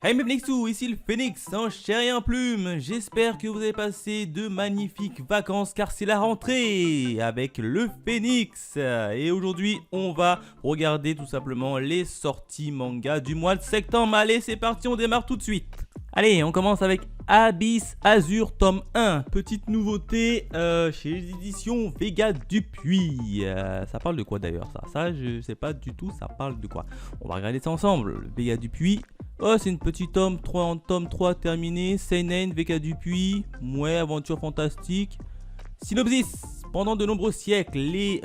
Hey mes Phoenixous, ici le Phoenix en chair et en plume. J'espère que vous avez passé de magnifiques vacances car c'est la rentrée avec le Phoenix. Et aujourd'hui on va regarder tout simplement les sorties manga du mois de septembre. Allez c'est parti, on démarre tout de suite. Allez, on commence avec Abyss Azur tome 1. Petite nouveauté chez les éditions Vega Dupuis. Ça parle de quoi d'ailleurs ça je sais pas du tout, ça parle de quoi. On va regarder ça ensemble. Vega Dupuis. Oh, c'est une petite tome 3 terminé. Seinen, Vega Dupuis. Ouais, aventure fantastique. Synopsis. Pendant de nombreux siècles, les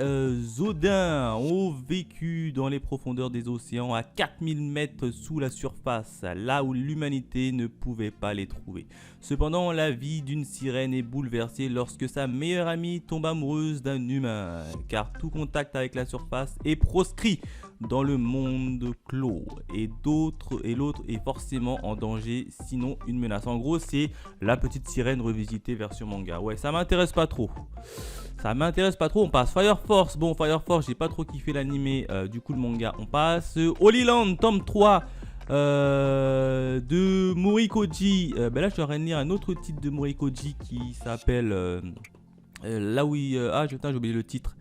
Odins ont vécu dans les profondeurs des océans à 4000 mètres sous la surface, là où l'humanité ne pouvait pas les trouver. Cependant, la vie d'une sirène est bouleversée lorsque sa meilleure amie tombe amoureuse d'un humain, car tout contact avec la surface est proscrit dans le monde clos, et l'autre est forcément en danger, sinon une menace. En gros, c'est la petite sirène revisitée version manga. Ouais, ça m'intéresse pas trop. On passe Fire Force. Bon, Fire Force, j'ai pas trop kiffé l'animé. Du coup, le manga, on passe. Holy Land, tome 3 de Morikoji. Ben là, je suis en train de lire un autre titre de Morikoji qui s'appelle. Là où il. Putain, j'ai oublié le titre.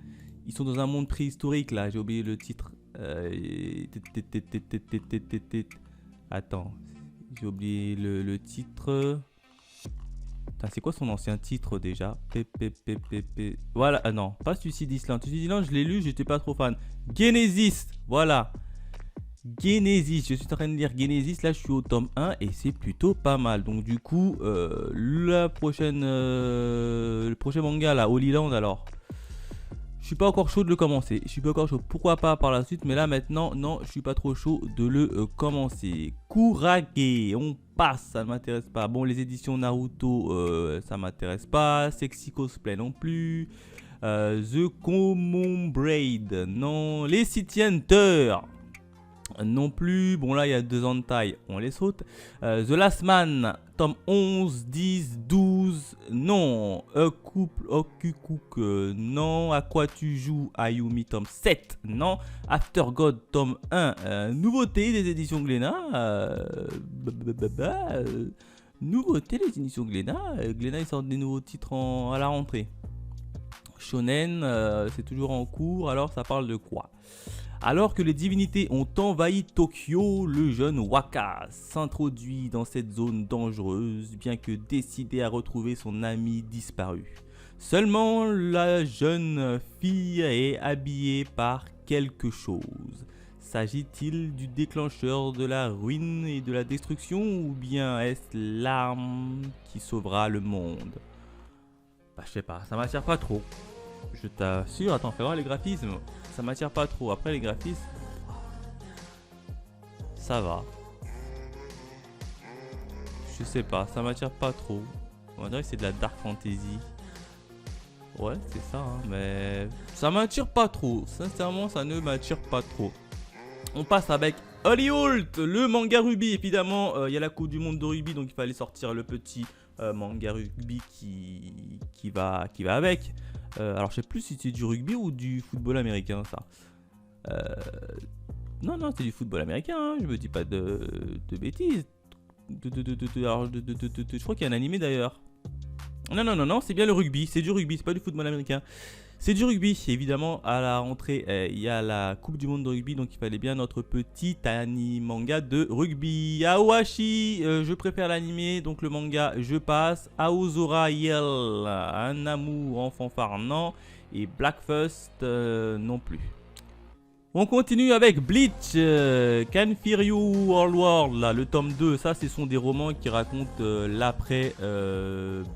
Ils sont dans un monde préhistorique là, j'ai oublié le titre. Attends, j'ai oublié le titre. C'est quoi son ancien titre déjà? Voilà, non, pas Suicide Island. Suicide Island, je l'ai lu, j'étais pas trop fan. Genesis, voilà. Genesis, je suis en train de lire Genesis, là je suis au tome 1 et c'est plutôt pas mal. Donc du coup, le prochain manga là, Holy Land alors. Je suis pas encore chaud de le commencer. Je suis pas encore chaud. Pourquoi pas par la suite. Mais là maintenant, non, je suis pas trop chaud de le commencer. Kurage, on passe. Ça ne m'intéresse pas. Bon, les éditions Naruto, ça m'intéresse pas. Sexy Cosplay non plus. The Common Braid, non. Les City Hunter, non plus. Bon là il y a 2 hentai, on les saute. The Last Man, tome 11, 10, 12, non. Couple Okucook, non. À quoi tu joues, Ayumi, tome 7, non. After God, tome 1, nouveauté des éditions Glénat. Nouveauté des éditions Glénat. Glénat ils sortent des nouveaux titres à la rentrée. Shonen, c'est toujours en cours, alors ça parle de quoi? Alors que les divinités ont envahi Tokyo, le jeune Waka s'introduit dans cette zone dangereuse, bien que décidé à retrouver son ami disparu. Seulement, la jeune fille est habillée par quelque chose. S'agit-il du déclencheur de la ruine et de la destruction, ou bien est-ce l'arme qui sauvera le monde? Bah je sais pas, ça m'attire pas trop. Je t'assure, attends, fais voir les graphismes. Ça m'attire pas trop. Après les graphismes, ça va. Je sais pas, ça m'attire pas trop. On dirait que c'est de la dark fantasy. Ouais, c'est ça, hein, mais ça m'attire pas trop. Sincèrement, ça ne m'attire pas trop. On passe avec Hollywood, le manga rugby. Évidemment, il y a la Coupe du Monde de rugby, donc il fallait sortir le petit manga rugby qui va avec. Alors je sais plus si c'est du rugby ou du football américain ça. Non c'est du football américain, hein, je me dis pas de bêtises. Je crois qu'il y a un animé d'ailleurs. Non, c'est bien le rugby, c'est du rugby, c'est pas du football américain. C'est du rugby, évidemment à la rentrée il y a la Coupe du Monde de rugby, donc il fallait bien notre petit manga de rugby. Aohashi, je préfère l'animé, donc le manga je passe. Aozora Yell, un amour en fanfare, non. Et Blackfist, non plus. On continue avec Bleach, Kanfiryu World, là, le tome 2, ça ce sont des romans qui racontent l'après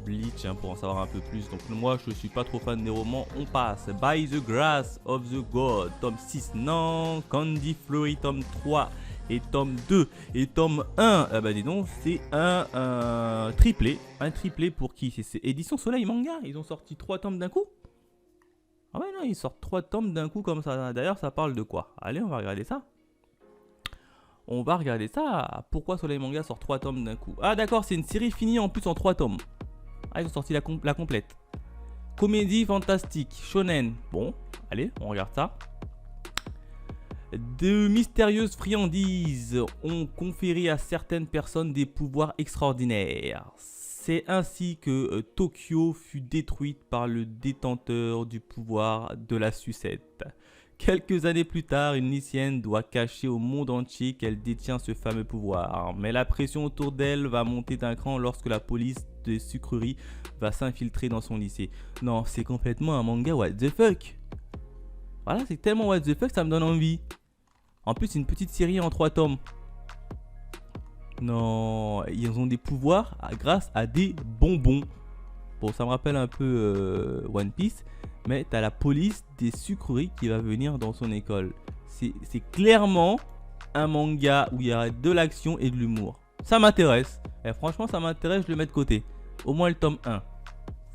Bleach, hein, pour en savoir un peu plus. Donc moi je suis pas trop fan des romans, on passe. By the Grass of the God, tome 6, non. Candy Fleury, tome 3 et tome 2 et tome 1, bah dis donc, c'est un triplé. Un triplé pour qui? C'est Édition Soleil Manga, ils ont sorti 3 tomes d'un coup. Ah ouais non, ils sortent 3 tomes d'un coup comme ça. D'ailleurs ça parle de quoi? Allez, on va regarder ça. Pourquoi Soleil Manga sort 3 tomes d'un coup? Ah d'accord, c'est une série finie en plus en 3 tomes. Ah, ils ont sorti la complète. Comédie fantastique, shonen. Bon, allez, on regarde ça. De mystérieuses friandises ont conféré à certaines personnes des pouvoirs extraordinaires. C'est ainsi que Tokyo fut détruite par le détenteur du pouvoir de la sucette. Quelques années plus tard, une lycéenne doit cacher au monde entier qu'elle détient ce fameux pouvoir. Mais la pression autour d'elle va monter d'un cran lorsque la police des sucreries va s'infiltrer dans son lycée. Non, c'est complètement un manga what the fuck. Voilà, c'est tellement what the fuck, ça me donne envie. En plus, c'est une petite série en 3 tomes. Non, ils ont des pouvoirs grâce à des bonbons. Bon, ça me rappelle un peu One Piece. Mais t'as la police des sucreries qui va venir dans son école. C'est clairement un manga où il y a de l'action et de l'humour. Ça m'intéresse. Et franchement, ça m'intéresse, je le mets de côté. Au moins le tome 1.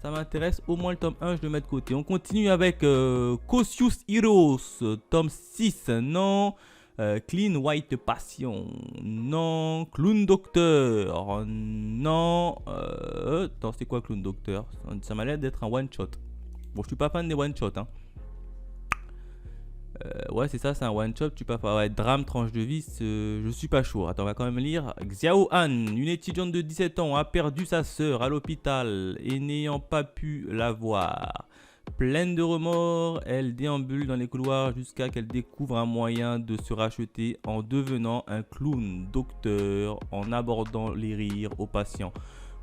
Ça m'intéresse, au moins le tome 1, je le mets de côté. On continue avec Cautious Heroes, tome 6. Non. Clean White Passion. Non. Clown Doctor. Non. Attends, c'est quoi Clown Doctor? Ça m'a l'air d'être un one-shot. Bon, je suis pas fan des one-shot. Hein. Ouais, c'est ça, c'est un one-shot. Tu peux pas. Ouais, drame, tranche de vie, je suis pas chaud. Attends, on va quand même lire. Xiao Han, une étudiante de 17 ans, a perdu sa sœur à l'hôpital et n'ayant pas pu la voir. Pleine de remords, elle déambule dans les couloirs jusqu'à qu'elle découvre un moyen de se racheter en devenant un clown docteur en abordant les rires aux patients.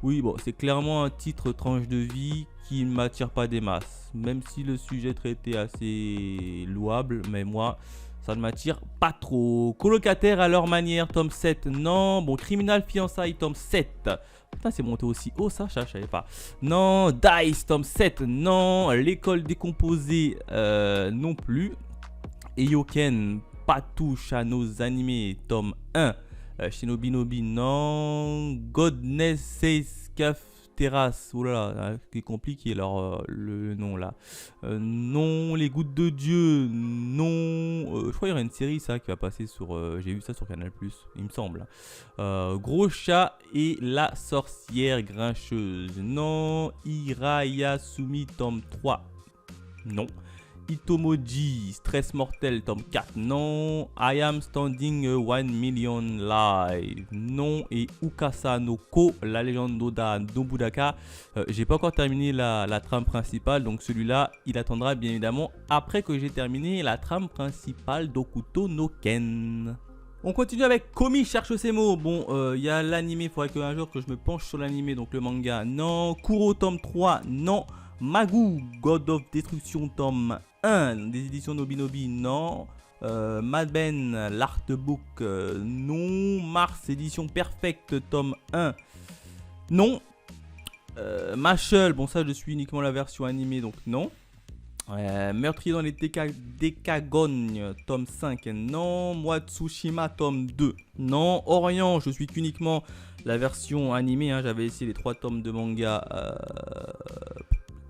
Oui, bon, c'est clairement un titre tranche de vie qui ne m'attire pas des masses. Même si le sujet traité est assez louable, mais moi, ça ne m'attire pas trop. Colocataire à leur manière, tome 7. Non, bon, Criminal Fiançailles, tome 7. Putain, c'est monté aussi haut, ça, je savais pas. Non, Dice, tome 7. Non, l'école décomposée, non plus. Eyoken, pas touche à nos animés, tome 1. Shinobi Nobi, non. Godness Says Caf Terrace, oh là là, c'est compliqué alors le nom là. Non, les gouttes de Dieu, non. Je crois qu'il y aura une série ça qui va passer sur. J'ai vu ça sur Canal+, il me semble. Gros chat et la sorcière grincheuse, non. Hirayasumi tome 3, non. Itomoji, Stress Mortel, tome 4, non. I Am Standing 1 Million Live, non. Et Ukasa no Ko, la légende d'Oda Nobudaka. J'ai pas encore terminé la trame principale, donc celui-là, il attendra bien évidemment après que j'ai terminé la trame principale d'Okuto no Ken. On continue avec Komi cherche ses mots. Bon, il y a l'animé, il faudrait qu'un jour que je me penche sur l'animé, donc le manga, non. Kuro, tome 3, non. Magu, God of Destruction, tome 1, des éditions Nobinobi, non. Mad Ben, l'artbook, non. Mars, édition Perfect, tome 1, non. Machel, bon ça je suis uniquement la version animée, donc non. Meurtrier dans les Décagognes, tome 5, non. Moi Tsushima, tome 2, non. Orient, je suis qu'uniquement la version animée, hein. J'avais essayé les 3 tomes de manga,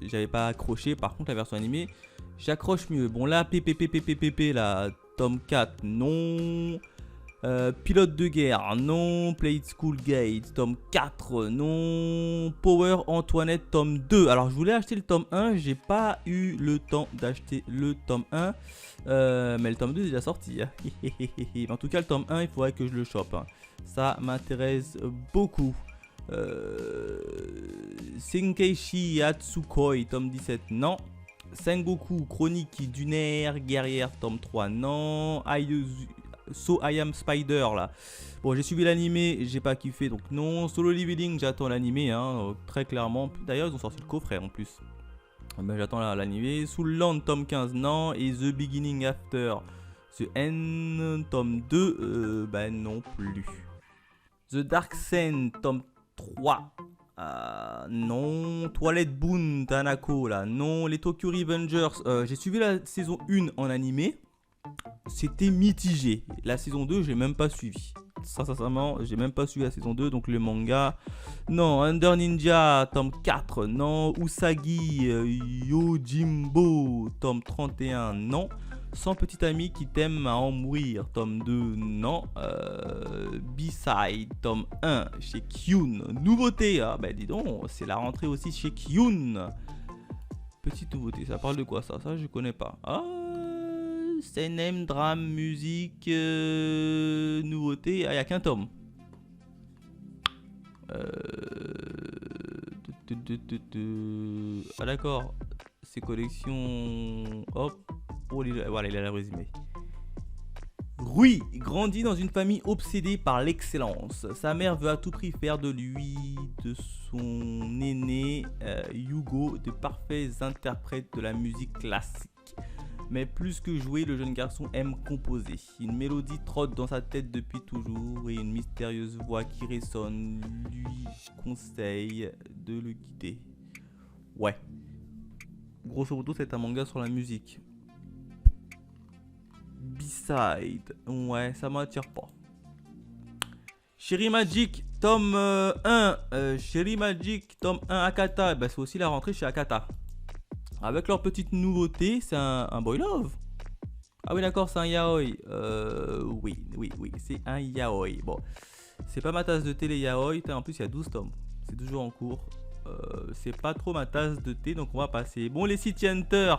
j'avais pas accroché. Par contre la version animée, j'accroche mieux. Bon là, PPPPPP, là, tome 4, non. Pilote de guerre, non. Play It School Gate, tome 4, non. Power Antoinette, tome 2. Alors je voulais acheter le tome 1, j'ai pas eu le temps d'acheter le tome 1. Mais le tome 2 est déjà sorti. Hein. En tout cas le tome 1, il faudrait que je le chope. Hein. Ça m'intéresse beaucoup. Senkeishi Hatsukoi, tome 17, non. Sengoku, Chronique d'une guerrière, tome 3, non. So I Am Spider, là. Bon, j'ai suivi l'animé, j'ai pas kiffé, donc non. Solo Leveling, j'attends l'animé, hein, très clairement. D'ailleurs, ils ont sorti le coffret en plus. Ben, j'attends l'animé. Soul Land, tome 15, non. Et The Beginning After The End, tome 2, ben non plus. The Dark Sen, tome 3. Non. Toilette Boon Tanako, là, non. Les Tokyo Revengers, j'ai suivi la saison 1 en animé. C'était mitigé. La saison 2, j'ai même pas suivi. Sincèrement, j'ai même pas suivi la saison 2, donc le manga. Non. Under Ninja, tome 4, non. Usagi Yojimbo, tome 31, non. 100 petits amis qui t'aiment à en mourir, tome 2, non. B-Side, tome 1, chez Kyun. Nouveauté, ah bah dis donc, c'est la rentrée aussi chez Kyun. Petite nouveauté, ça parle de quoi ça? Ça je connais pas. Ah, Seinen, drame, musique, nouveauté. Ah, il n'y a qu'un tome. Ah d'accord. C'est collection... Hop. Oh, voilà, il a le résumé. Rui grandit dans une famille obsédée par l'excellence. Sa mère veut à tout prix faire de lui, de son aîné Yugo, de parfaits interprètes de la musique classique. Mais plus que jouer, le jeune garçon aime composer. Une mélodie trotte dans sa tête depuis toujours et une mystérieuse voix qui résonne lui conseille de le guider. Ouais. Grosso modo, c'est un manga sur la musique. B-side. Ouais, ça m'attire pas. Cherry Magic, tome 1. Cherry Magic, tome 1, Akata. Bah, c'est aussi la rentrée chez Akata. Avec leur petite nouveauté, c'est un boy love. Ah oui, d'accord, c'est un yaoi. Oui, c'est un yaoi. Bon, c'est pas ma tasse de thé les yaoi. En plus, il y a 12 tomes. C'est toujours en cours. C'est pas trop ma tasse de thé, donc on va passer. Bon, les City Hunter,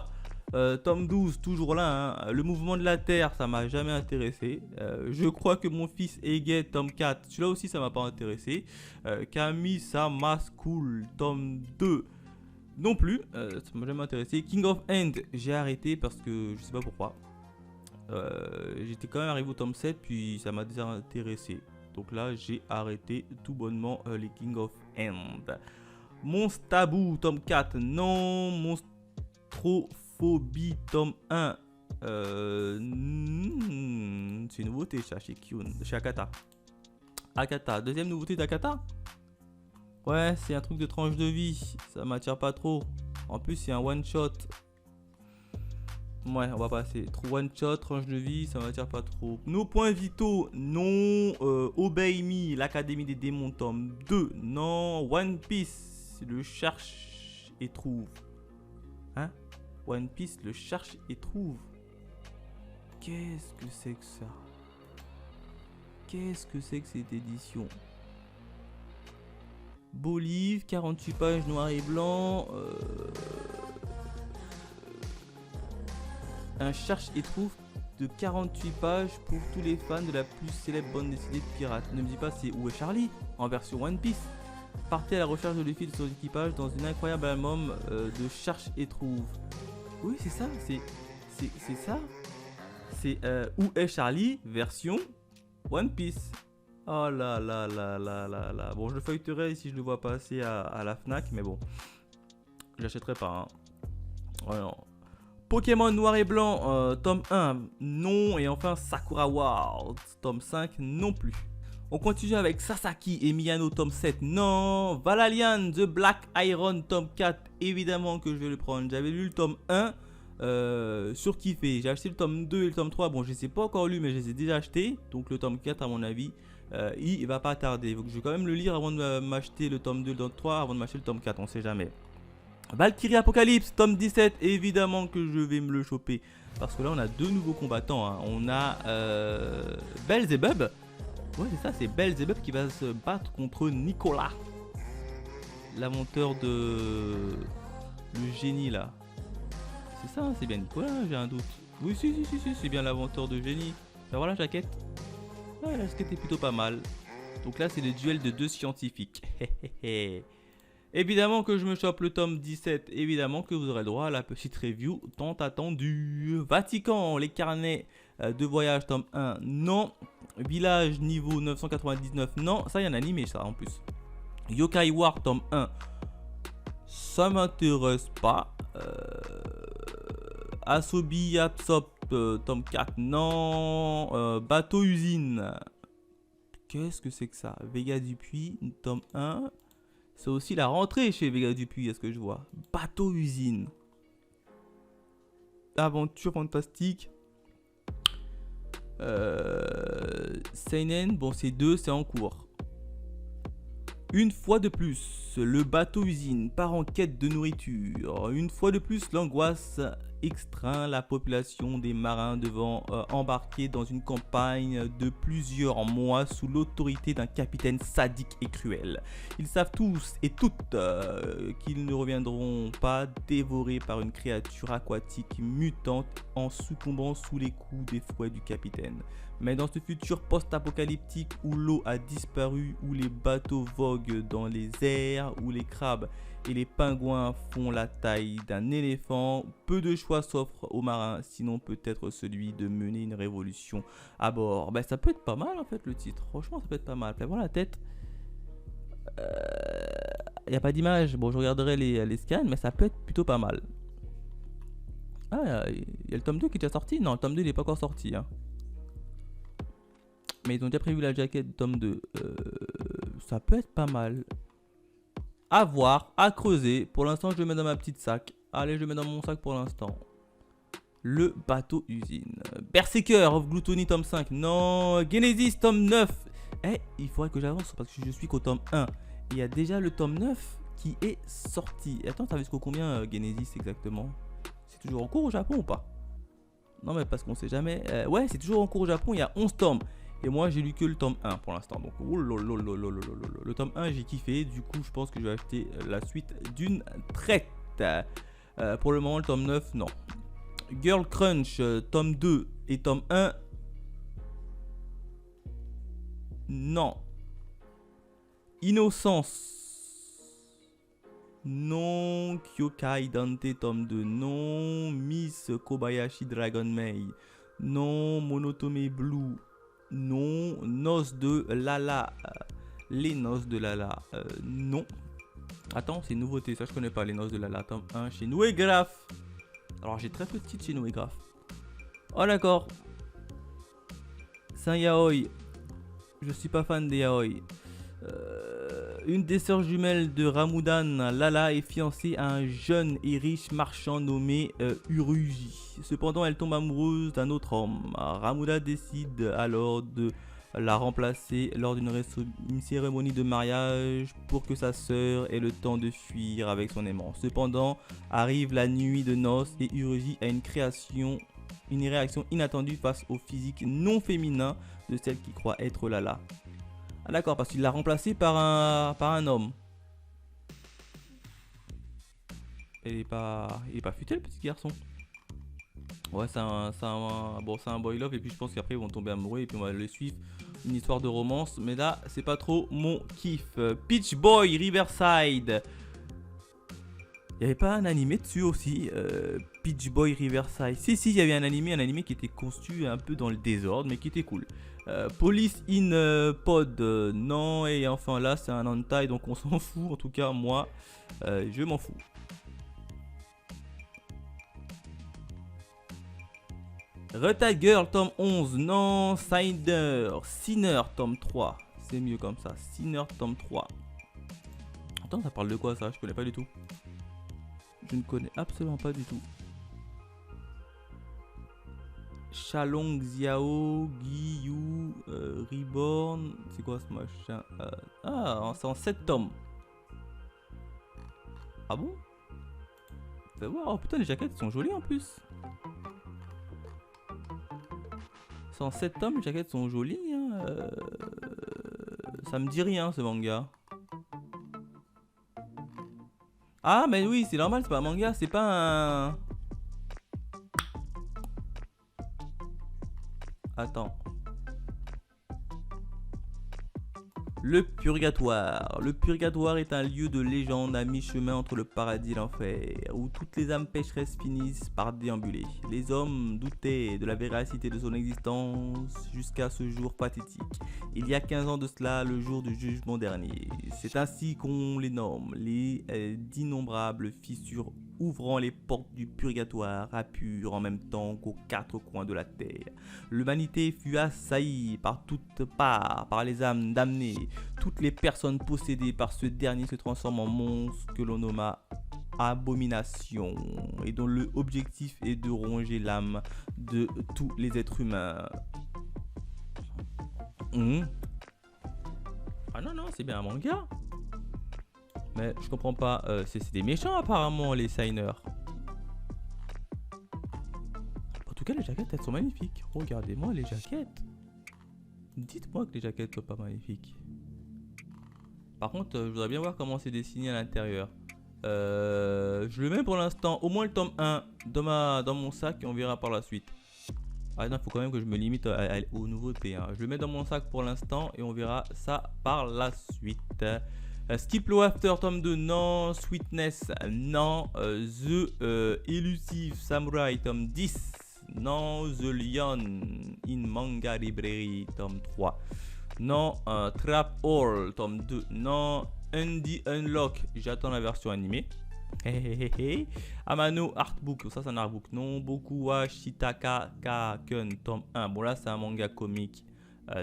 tome 12, toujours là. Hein. Le mouvement de la Terre, ça m'a jamais intéressé. Je crois que mon fils Ege, tome 4, celui-là aussi, ça m'a pas intéressé. Kami Sama School, tome 2. Non plus, ça m'a jamais intéressé. King of End, j'ai arrêté parce que je sais pas pourquoi. J'étais quand même arrivé au tome 7, puis ça m'a désintéressé. Donc là, j'ai arrêté tout bonnement les King of End. Monstre Tabou, tome 4, non. Monstrophobie, tome 1. C'est une nouveauté ça, chez Akata. Akata, deuxième nouveauté d'Akata. Ouais, c'est un truc de tranche de vie, ça m'attire pas trop. En plus, c'est un one shot. Ouais, on va passer. One shot, tranche de vie, ça m'attire pas trop. Nos points vitaux, non. Obey Me, l'Académie des démons, tome 2, non. One Piece, le cherche et trouve. Hein? One Piece, le cherche et trouve. Qu'est-ce que c'est que ça? Qu'est-ce que c'est que cette édition? Beau livre, 48 pages noir et blanc. Un cherche et trouve de 48 pages pour tous les fans de la plus célèbre bande dessinée de pirates. Ne me dis pas c'est Où est Charlie en version One Piece. Partez à la recherche de Luffy et de son équipage dans une incroyable album de cherche et trouve. Oui, c'est ça, c'est ça. C'est Où est Charlie version One Piece. Oh là là là là là là. Bon, je le feuilleterai si je le vois passer à la Fnac, mais bon. J'achèterai pas. Hein. Ouais, non. Pokémon Noir et Blanc, tome 1, non. Et enfin Sakura Wars, tome 5, non plus. On continue avec Sasaki et Miyano, tome 7, non. Valalian, The Black Iron, tome 4, évidemment que je vais le prendre. J'avais lu le tome 1, surkiffé. J'ai acheté le tome 2 et le tome 3. Bon, je les ai pas encore lus, mais je les ai déjà achetés. Donc le tome 4, à mon avis, il va pas tarder. Donc je vais quand même le lire avant de m'acheter le tome 2 et le tome 3, avant de m'acheter le tome 4, on sait jamais. Valkyrie Apocalypse, tome 17, évidemment que je vais me le choper. Parce que là, on a deux nouveaux combattants. Hein. On a Belzebub. Ouais, c'est ça, c'est Belzebub qui va se battre contre Nicolas. L'inventeur de... Le génie, là. C'est ça, c'est bien Nicolas, j'ai un doute. Oui, si, c'est bien l'inventeur de génie. Ben voilà, jaquette. Ouais, la jaquette est plutôt pas mal. Donc là, c'est le duel de deux scientifiques. Évidemment que je me chope le tome 17, évidemment que vous aurez le droit à la petite review tant attendue. Vatican, les carnets de voyage, tome 1, non. Village niveau 999, non. Ça, il y a un animé, ça, en plus. Yokai War, tome 1, ça m'intéresse pas. Asobi Absop, tome 4, non. Bateau Usine. Qu'est-ce que c'est que ça? Vega Dupuis, tome 1. C'est aussi la rentrée chez Vega Dupuis, à ce que je vois. Bateau Usine. Aventure fantastique. Seinen, bon c'est 2, c'est en cours. Une fois de plus, le bateau usine part en quête de nourriture. Une fois de plus, l'angoisse extreint la population des marins devant embarquer dans une campagne de plusieurs mois sous l'autorité d'un capitaine sadique et cruel. Ils savent tous et toutes qu'ils ne reviendront pas dévorés par une créature aquatique mutante en succombant sous les coups des fouets du capitaine. Mais dans ce futur post-apocalyptique où l'eau a disparu, où les bateaux voguent dans les airs, où les crabes et les pingouins font la taille d'un éléphant, peu de choix s'offrent aux marins, sinon peut-être celui de mener une révolution à bord. Ben, ça peut être pas mal en fait le titre, franchement ça peut être pas mal. Fais voir la tête. Il n'y a pas d'image, bon je regarderai les scans, mais ça peut être plutôt pas mal. Ah, il y a le tome 2 qui est déjà sorti? Non, le tome 2 il n'est pas encore sorti. Hein. Mais ils ont déjà prévu la jaquette tome 2. Ça peut être pas mal. À voir, à creuser. Pour l'instant, je le mets dans ma petite sac. Allez, je le mets dans mon sac pour l'instant. Le bateau usine. Berserker of Gluttony tome 5. Non, Genesis tome 9. Eh, il faudrait que j'avance parce que je suis qu'au tome 1. Il y a déjà le tome 9 qui est sorti. Attends, t'as vu jusqu'au combien Genesis exactement? C'est toujours en cours au Japon ou pas? Non, mais parce qu'on sait jamais. Ouais, c'est toujours en cours au Japon. Il y a 11 tomes. Et moi j'ai lu que le tome 1 pour l'instant. Donc le tome 1 j'ai kiffé. Du coup je pense que je vais acheter la suite d'une traite. Pour le moment le tome 9 non. Girl Crunch tome 2 et tome 1 non. Innocence non. Kyokai Dante tome 2 non. Miss Kobayashi Dragon Maid non. Monotome Blue non. Noces de Lala. Les noces de Lala. Non. Attends, c'est une nouveauté. Ça, je connais pas les noces de Lala. Tome 1 chez Nouégraphe. Alors, j'ai très peu de titres chez Nouégraphe. Oh, d'accord. C'est un yaoi. Je suis pas fan des yaoi. Une des sœurs jumelles de Ramudan, Lala, est fiancée à un jeune et riche marchand nommé Uruji. Cependant, elle tombe amoureuse d'un autre homme. Ramuda décide alors de la remplacer lors d'une cérémonie de mariage pour que sa sœur ait le temps de fuir avec son aimant. Cependant, arrive la nuit de noces et Uruji a une réaction inattendue face au physique non féminin de celle qui croit être Lala. Ah d'accord, parce qu'il l'a remplacé par un homme. Il est pas futé le petit garçon. Ouais, c'est un boy love et puis je pense qu'après ils vont tomber amoureux et puis on va le suivre. Une histoire de romance, mais là c'est pas trop mon kiff. Peach Boy Riverside. Il n'y avait pas un animé dessus aussi, Peach Boy Riverside. Si, il y avait un animé qui était conçu un peu dans le désordre, mais qui était cool. Police in Pod, non. Et enfin là, c'est un hentai, donc on s'en fout. En tout cas, moi, je m'en fous. Retard Girl, tome 11, non. Sinner, tome 3. C'est mieux comme ça. Sinner, tome 3. Attends, ça parle de quoi ça? Je connais pas du tout. Je ne connais absolument pas du tout. Shalong Xiao, Giyu, Reborn. C'est quoi ce machin? Ah, c'est en 7 tomes. Ah bon? Fais voir. Oh putain, les jaquettes sont jolies en plus. C'est en 7 tomes, les jaquettes sont jolies. Hein. Ça me dit rien ce manga. Ah mais oui, c'est normal, c'est pas un manga, c'est pas un... Attends. Le purgatoire. Le purgatoire est un lieu de légende à mi-chemin entre le paradis et l'enfer, où toutes les âmes pécheresses finissent par déambuler. Les hommes doutaient de la véracité de son existence jusqu'à ce jour pathétique. Il y a 15 ans de cela, le jour du jugement dernier. C'est ainsi qu'on les nomme, les d'innombrables fissures ouvrant les portes du purgatoire à pur en même temps qu'aux 4 coins de la terre. L'humanité fut assaillie par toutes parts par les âmes damnées. Toutes les personnes possédées par ce dernier se transforment en monstres que l'on nomma abomination et dont le objectif est de ronger l'âme de tous les êtres humains. Ah non, c'est bien un manga. Mais je comprends pas, c'est des méchants apparemment les signers. tout cas, les jaquettes, elles sont magnifiques. Regardez-moi les jaquettes. Dites-moi que les jaquettes sont pas magnifiques. Par contre, je voudrais bien voir comment c'est dessiné à l'intérieur. Je le mets pour l'instant, au moins le tome 1 dans mon sac et on verra par la suite. Ah non, il faut quand même que je me limite aux nouveautés. Hein. Je le mets dans mon sac pour l'instant et on verra ça par la suite. Skip Low After, tome 2, non. Sweetness, non. The Elusive Samurai, tome 10, non. The Lion in Manga Library, tome 3, non. Trap All, tome 2, non. Undy Unlock, j'attends la version animée. Amano Artbook, ça c'est un artbook, non. Bokuwa Shitaka Kaken, tome 1, bon là c'est un manga comique.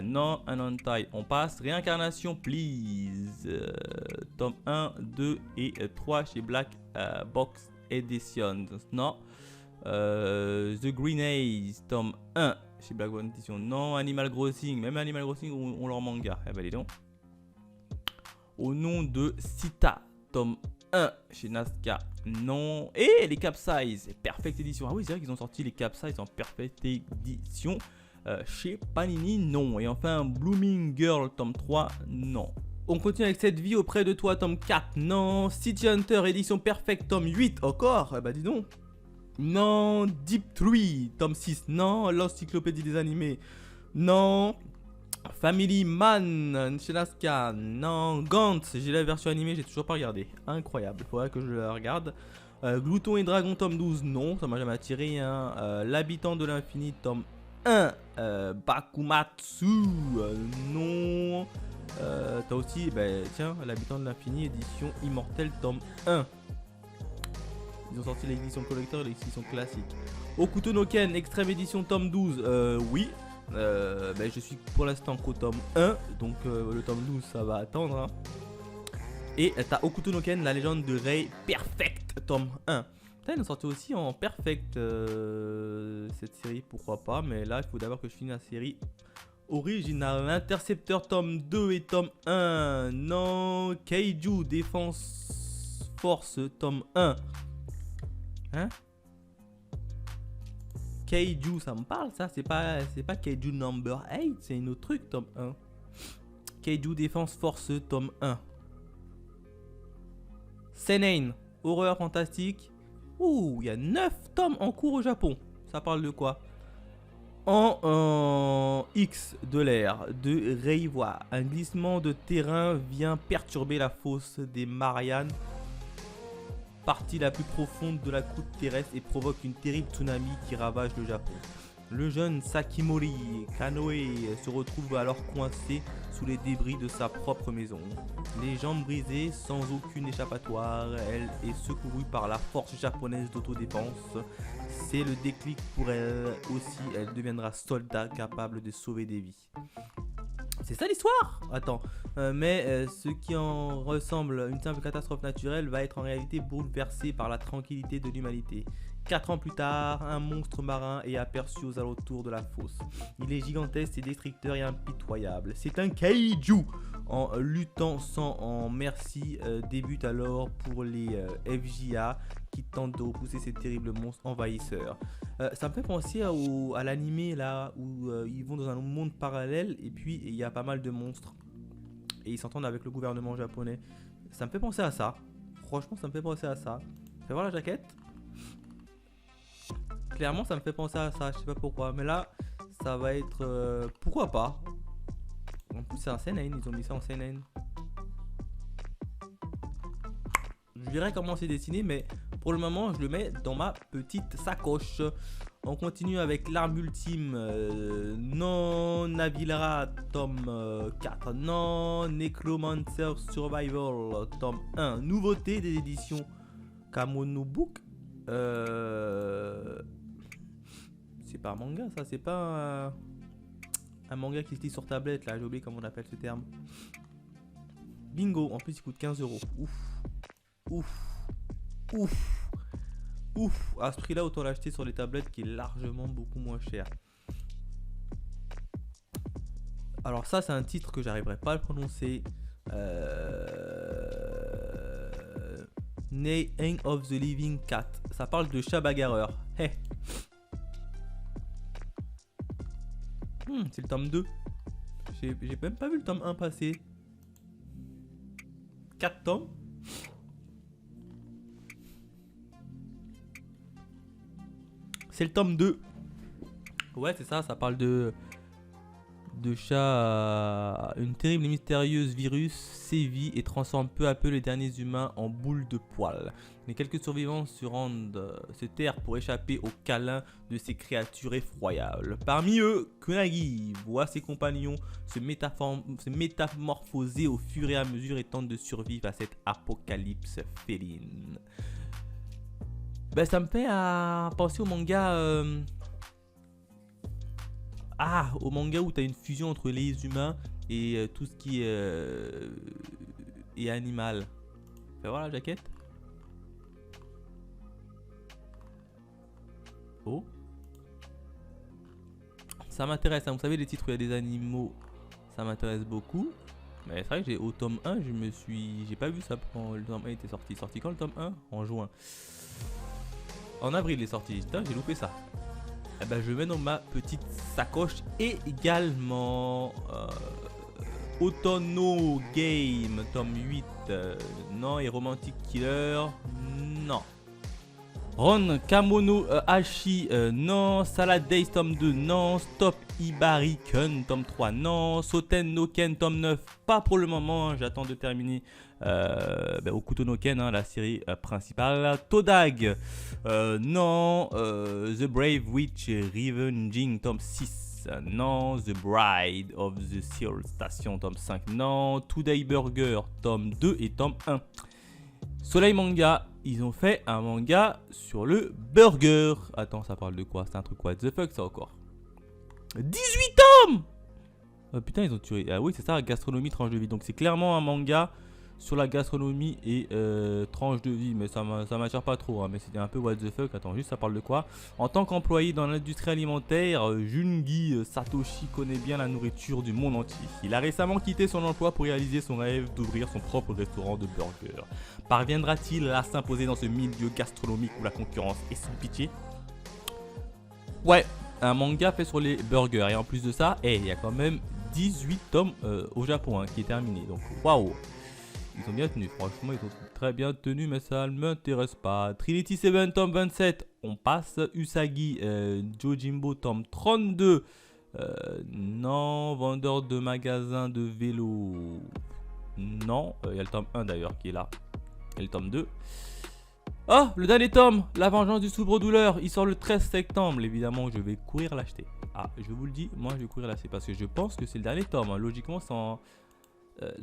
Non, un hentai, on passe. Réincarnation, please. Tome 1, 2 et 3 chez Black Box Edition. Non. The Green Haze, tome 1 chez Black Box Edition. Non. Animal Crossing, même Animal Crossing ont leur manga. Eh ben, dis donc. Au nom de Sita, tome 1 chez Nazca. Non. Et les Capsize, Perfect Edition. Ah oui, c'est vrai qu'ils ont sorti les Capsize en Perfect Edition. Chez Panini, non. Et enfin, Blooming Girl, tome 3, non. On continue avec Cette vie auprès de toi, tome 4, non. City Hunter, édition Perfect, tome 8, encore. Bah dis donc. Non. Deep Tree, tome 6, non. L'encyclopédie des animés, non. Family Man, chez Nazca, non. Gantz, j'ai la version animée, j'ai toujours pas regardé. Incroyable, faudrait que je la regarde. Glouton et Dragon, tome 12, non. Ça m'a jamais attiré. Hein. L'habitant de l'infini, tome 1, Bakumatsu, non. T'as aussi, tiens, l'habitant de l'infini, édition immortelle, tome 1. Ils ont sorti l'édition collector et l'édition classique. Okuto no Ken, extrême édition, tome 12, oui. Je suis pour l'instant qu'au tome 1, donc le tome 12, ça va attendre. Hein. Et t'as Okuto no Ken, la légende de Rei, Perfect, tome 1. Putain, ils ont sorti aussi en Perfect cette série, pourquoi pas. Mais là, il faut d'abord que je finisse la série originale. Intercepteur, tome 2 et tome 1. Non. Kaiju, Défense Force, tome 1. Hein? Kaiju, ça me parle, ça? C'est pas Kaiju number 8, c'est un autre truc, tome 1. Kaiju, Défense Force, tome 1. Seinen, horreur fantastique. Ouh, il y a 9 tomes en cours au Japon. Ça parle de quoi? En X de l'air de Reiwa, un glissement de terrain vient perturber la fosse des Mariannes, partie la plus profonde de la croûte terrestre, et provoque une terrible tsunami qui ravage le Japon. Le jeune Sakimori Kanoe se retrouve alors coincé sous les débris de sa propre maison. Les jambes brisées, sans aucune échappatoire, elle est secourue par la force japonaise d'autodéfense. C'est le déclic pour elle aussi, elle deviendra soldat capable de sauver des vies. C'est ça l'histoire? Attends, mais ce qui en ressemble à une simple catastrophe naturelle va être en réalité bouleversé par la tranquillité de l'humanité. 4 ans plus tard, un monstre marin est aperçu aux alentours de la fosse. Il est gigantesque et destructeur et impitoyable. C'est un kaiju. En luttant sans merci, débute alors pour les FJA qui tentent de repousser ces terribles monstres envahisseurs. Ça me fait penser à l'animé là où ils vont dans un monde parallèle et puis il y a pas mal de monstres et ils s'entendent avec le gouvernement japonais. Ça me fait penser à ça. Franchement, ça me fait penser à ça. Fais voir la jaquette. Clairement, ça me fait penser à ça. Je sais pas pourquoi, mais là, ça va être pourquoi pas. En plus, c'est un seinen. Ils ont mis ça en seinen. Je verrai comment c'est dessiné, mais pour le moment, je le mets dans ma petite sacoche. On continue avec l'arme ultime. Non, Navilra, tome 4. Non, Necromancer Survival, tome 1. Nouveauté des éditions Kamono Book. C'est pas un manga, ça. C'est pas un manga qui se lit sur tablette, là. J'ai oublié comment on appelle ce terme. Bingo. En plus, il coûte 15 €. Ouf. À ce prix-là, autant l'acheter sur les tablettes qui est largement beaucoup moins cher. Alors ça, c'est un titre que j'arriverai pas à le prononcer. Name of the Living Cat. Ça parle de chat bagarreur. Hey. C'est le tome 2. J'ai même pas vu le tome 1 passer. 4 tomes. C'est le tome 2. Ouais, c'est ça, ça parle de chats. Une terrible et mystérieuse virus sévit et transforme peu à peu les derniers humains en boules de poils. Les quelques survivants se terrent pour échapper aux câlins de ces créatures effroyables. Parmi eux, Kunagi voit ses compagnons se métamorphoser au fur et à mesure et tente de survivre à cette apocalypse féline. Ben, ça me fait penser au manga... au manga où tu as une fusion entre les humains et tout ce qui est animal. Fais voir la jaquette. Oh. Ça m'intéresse, hein. Vous savez les titres où il y a des animaux, ça m'intéresse beaucoup. Mais c'est vrai que au tome 1, j'ai pas vu ça quand le tome 1 était sorti. Sorti quand le tome 1? En juin. En avril il est sorti. Putain, j'ai loupé ça. Eh ben, je mets dans ma petite sacoche également Otono Game, tome 8, non, et Romantic Killer, non. Ron Kamono Hashi, non. Salad Days, tome 2, non. Stop Ibariken, tome 3, non. Soten no Ken, tome 9, pas pour le moment, hein. J'attends de terminer Okuto no Ken, hein, la série principale. Todag, non. The Brave Witch Revenging, tome 6, non. The Bride of the Seal Station, tome 5, non. Today Burger, tome 2 et tome 1. Soleil Manga, ils ont fait un manga sur le burger. Attends, ça parle de quoi? C'est un truc what the fuck ça encore? 18 tomes. Oh putain, ils ont tué. Ah oui, c'est ça, gastronomie, tranche de vie. Donc c'est clairement un manga sur la gastronomie et tranche de vie. Mais ça m'attire pas trop, hein. Mais c'était un peu what the fuck. Attends, juste ça parle de quoi? En tant qu'employé dans l'industrie alimentaire, Jungi Satoshi connaît bien la nourriture du monde entier. Il a récemment quitté son emploi pour réaliser son rêve d'ouvrir son propre restaurant de burgers. Parviendra-t-il à s'imposer dans ce milieu gastronomique où la concurrence est sans pitié? Ouais, un manga fait sur les burgers. Et en plus de ça, il y a quand même 18 tomes au Japon, hein, qui est terminé. Donc waouh, ils ont bien tenu. Franchement, ils ont très bien tenu, mais ça ne m'intéresse pas. Trinity 7, tome 27, on passe. Usagi Jojimbo, tome 32. Non. Vendeur de magasins de vélo. Non. Il y a le tome 1 d'ailleurs qui est là. Et le tome 2. Oh, le dernier tome, La vengeance du souffre-douleur. Il sort le 13 septembre. Évidemment, je vais courir l'acheter. Ah, je vous le dis, moi je vais courir l'acheter parce que je pense que c'est le dernier tome, hein. Logiquement, c'est en...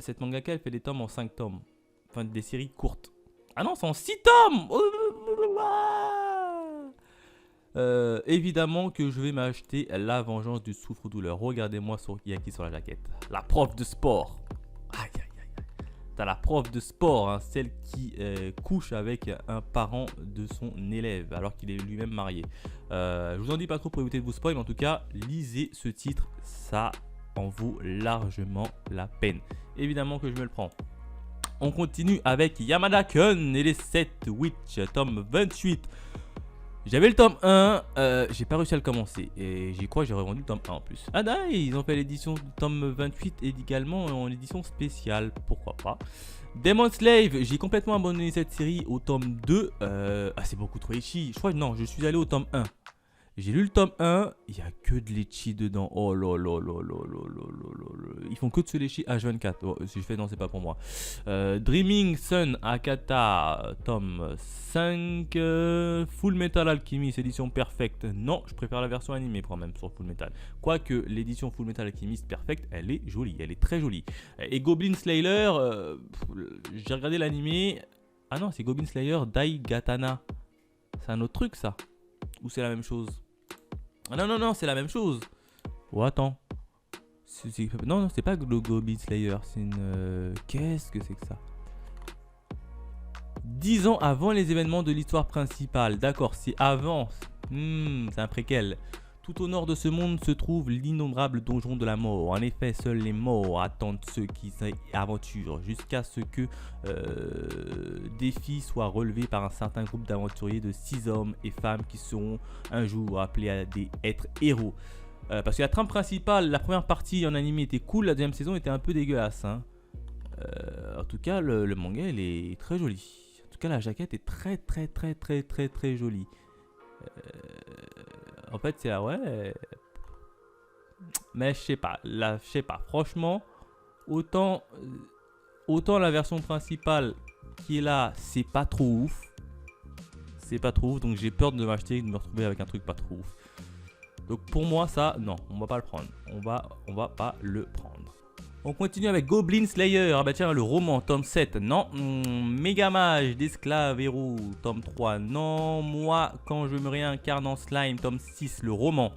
cette mangaka, elle fait des tomes en 5 tomes. Enfin, des séries courtes. Ah non, c'est en 6 tomes. Évidemment que je vais m'acheter La vengeance du souffre-douleur. Regardez-moi il y a qui sur la jaquette. La prof de sport. Aïe, aïe. T'as la prof de sport, hein, celle qui couche avec un parent de son élève alors qu'il est lui-même marié. Je vous en dis pas trop pour éviter de vous spoil, mais en tout cas, lisez ce titre, ça en vaut largement la peine. Évidemment que je me le prends. On continue avec Yamada-kun et les 7 Witch, tome 28. J'avais le tome 1, j'ai pas réussi à le commencer et j'y crois, j'ai revendu le tome 1 en plus. Ah non, ils ont fait l'édition tome 28 et également en édition spéciale, pourquoi pas. Demon Slave, j'ai complètement abandonné cette série au tome 2. C'est beaucoup trop ecchi. Je crois que non, je suis allé au tome 1. J'ai lu le tome 1, il n'y a que de l'ecchi dedans. Oh là là là là là là là. Ils font que de se lécher H24. Oh, si je fais non, c'est pas pour moi. Dreaming Sun Akata, tome 5. Full Metal Alchemist, édition Perfect. Non, je préfère la version animée quand même sur Full Metal. Quoique l'édition Full Metal Alchemist Perfect, elle est jolie, elle est très jolie. Et Goblin Slayer, j'ai regardé l'animé. Ah non, c'est Goblin Slayer Daigatana. C'est un autre truc ça? Ou c'est la même chose? Ah non, c'est la même chose. Oh, attends. Non, c'est pas le Goblin Slayer. C'est une... Qu'est-ce que c'est que ça? 10 ans avant les événements de l'histoire principale. D'accord, c'est avant. C'est un préquel. Tout au nord de ce monde se trouve l'innombrable donjon de la mort. En effet, seuls les morts attendent ceux qui s'aventurent jusqu'à ce que défis soient relevés par un certain groupe d'aventuriers de 6 hommes et femmes qui seront un jour appelés à des êtres héros. Parce que la trame principale, la première partie en anime était cool, la deuxième saison était un peu dégueulasse. Hein. En tout cas, le manga, il est très joli. En tout cas, la jaquette est très jolie. En fait, c'est ouais. Mais je sais pas. Franchement, autant la version principale qui est là, c'est pas trop ouf. Donc j'ai peur de m'acheter et de me retrouver avec un truc pas trop ouf. Donc pour moi, ça, non, on va pas le prendre. On va pas le prendre. On continue avec Goblin Slayer. Ah bah tiens, le roman, tome 7, non. Méga Mage d'Esclave Héros, tome 3, non. Moi, quand je me réincarne en slime, tome 6, le roman.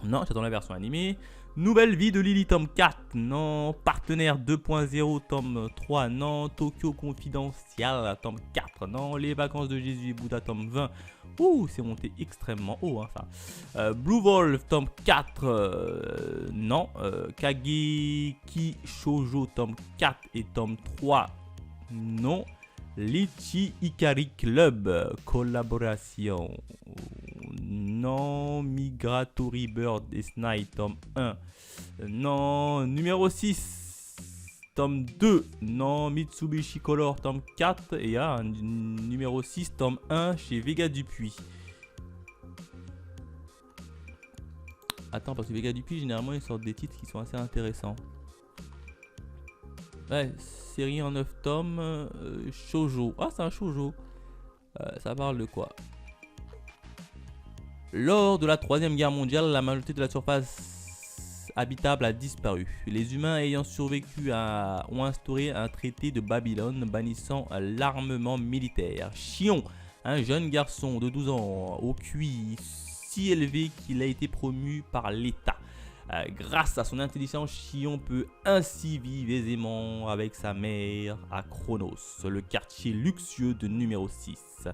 Non, j'attends la version animée. Nouvelle vie de Lily, tome 4, non. Partenaire 2.0, tome 3, non. Tokyo Confidential, tome 4, non. Les vacances de Jésus et Bouddha, tome 20. Ouh, c'est monté extrêmement haut, hein, ça. Blue Wolf, tome 4, non. Kageki Shoujo, tome 4 et tome 3, non. Litchi Ikari Club, collaboration, non. Migratory Bird et Night, tome 1, non. Numéro 6, tome 2, non. Mitsubishi Color, tome 4, et il y a un numéro 6, tome 1 chez Vega Dupuis. Attends, parce que Vega Dupuis, généralement, ils sortent des titres qui sont assez intéressants. Ouais, série en 9 tomes, shoujo. Ah, c'est un shoujo. Ça parle de quoi? Lors de la 3e guerre mondiale, la majorité de la surface habitable a disparu. Les humains ayant survécu ont instauré un traité de Babylone bannissant l'armement militaire. Shion, un jeune garçon de 12 ans au QI si élevé qu'il a été promu par l'État. Grâce à son intelligence, Shion peut ainsi vivre aisément avec sa mère à Chronos, le quartier luxueux de numéro 6,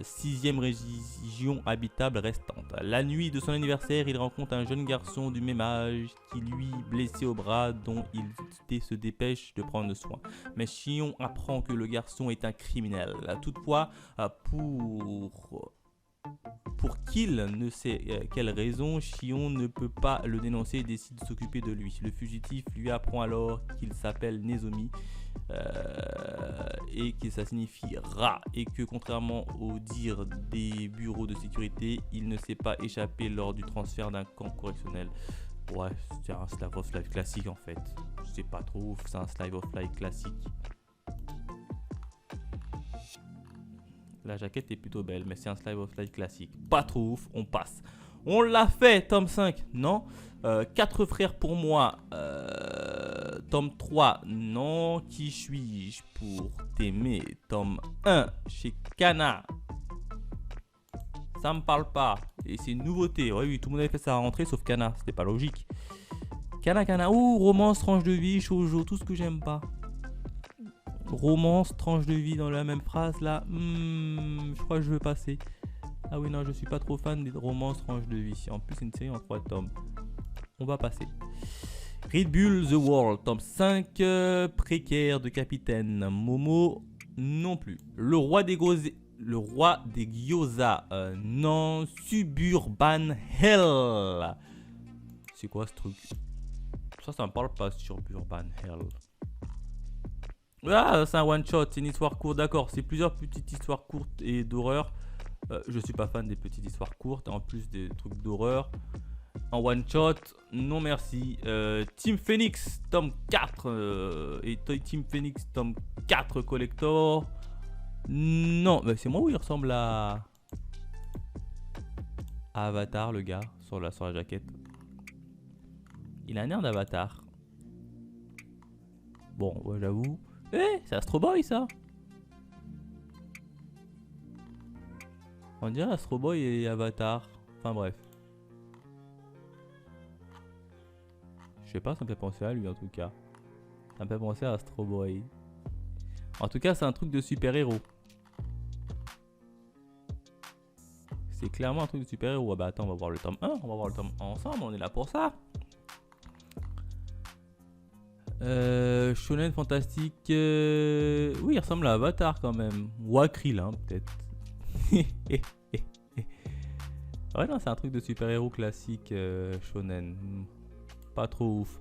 6e région habitable restante. La nuit de son anniversaire, il rencontre un jeune garçon du même âge qui lui blessé au bras dont il se dépêche de prendre soin. Mais Shion apprend que le garçon est un criminel. Toutefois, pour qu'il ne sait quelle raison, Shion ne peut pas le dénoncer et décide de s'occuper de lui. Le fugitif lui apprend alors qu'il s'appelle Nezomi et que ça signifie rat, et que contrairement aux dires des bureaux de sécurité, il ne s'est pas échappé lors du transfert d'un camp correctionnel. Ouais, c'est un Slice of Life classique en fait. Je sais pas trop ouf, c'est un Slice of Life classique. La jaquette est plutôt belle, mais c'est un Slice of Life classique. Pas trop ouf, on passe. On l'a fait, tome 5, non. 4 frères pour moi, tome 3, non. Qui suis-je pour t'aimer, tome 1, chez Kana. Ça me parle pas, et c'est une nouveauté. Ouais, oui, tout le monde avait fait ça à rentrer, sauf Kana, c'était pas logique. Kana, ouh, romance, tranche de vie, shoujo, tout ce que j'aime pas. Romance, tranche de vie dans la même phrase là, je crois que je veux passer. Ah oui, non, je suis pas trop fan des romances, tranche de vie. En plus, c'est une série en 3 tomes. On va passer. Red Bull The World, tome 5, précaire de capitaine Momo, non plus. Le roi des gyoza, non. Suburban Hell. C'est quoi ce truc? Ça me parle pas, Suburban Hell. Ah, c'est un one shot, c'est une histoire courte, d'accord. C'est plusieurs petites histoires courtes et d'horreur. Je suis pas fan des petites histoires courtes, en plus des trucs d'horreur. En one shot, non merci. Team Phoenix, tome 4 et Team Phoenix, tome 4 collector. Non, bah c'est moi où il ressemble à Avatar, le gars, sur la jaquette. Il a un air d'Avatar. Bon, ouais, j'avoue. C'est Astro Boy ça. On dirait Astro Boy et Avatar. Enfin bref. Je sais pas, ça me fait penser à lui en tout cas. Ça me fait penser à Astro Boy. En tout cas, c'est un truc de super-héros. C'est clairement un truc de super-héros. Ah bah attends, on va voir le tome 1. On va voir le tome 1 ensemble, on est là pour ça. Shonen fantastique. Oui, il ressemble à Avatar quand même. Ou à Krill, hein, peut-être. Ouais, non, c'est un truc de super-héros classique shonen. Pas trop ouf.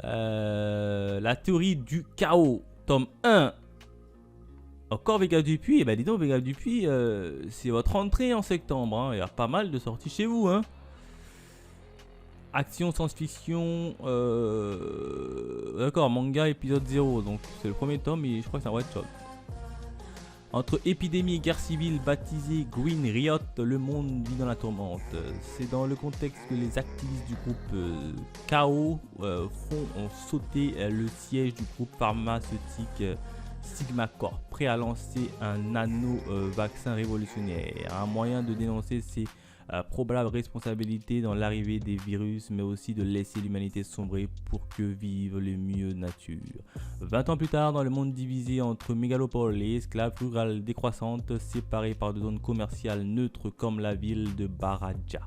La théorie du chaos, tome 1. Encore Vega Dupuis. Eh ben dis donc, Vega Dupuis, c'est votre entrée en septembre. Hein. Il y a pas mal de sorties chez vous. Hein. Action, science-fiction. D'accord, manga épisode 0. Donc c'est le premier tome et je crois que c'est un one-shot. Entre épidémie et guerre civile baptisée Green Riot, le monde vit dans la tourmente. C'est dans le contexte que les activistes du groupe KO font sauter le siège du groupe pharmaceutique Sigma Corp, prêt à lancer un nano-vaccin révolutionnaire. Un moyen de dénoncer ces probables responsabilités dans l'arrivée des virus, mais aussi de laisser l'humanité sombrer pour que vive le mieux nature. 20 ans plus tard, dans le monde divisé entre mégalopoles et esclaves rurales décroissantes, séparées par des zones commerciales neutres comme la ville de Baraja.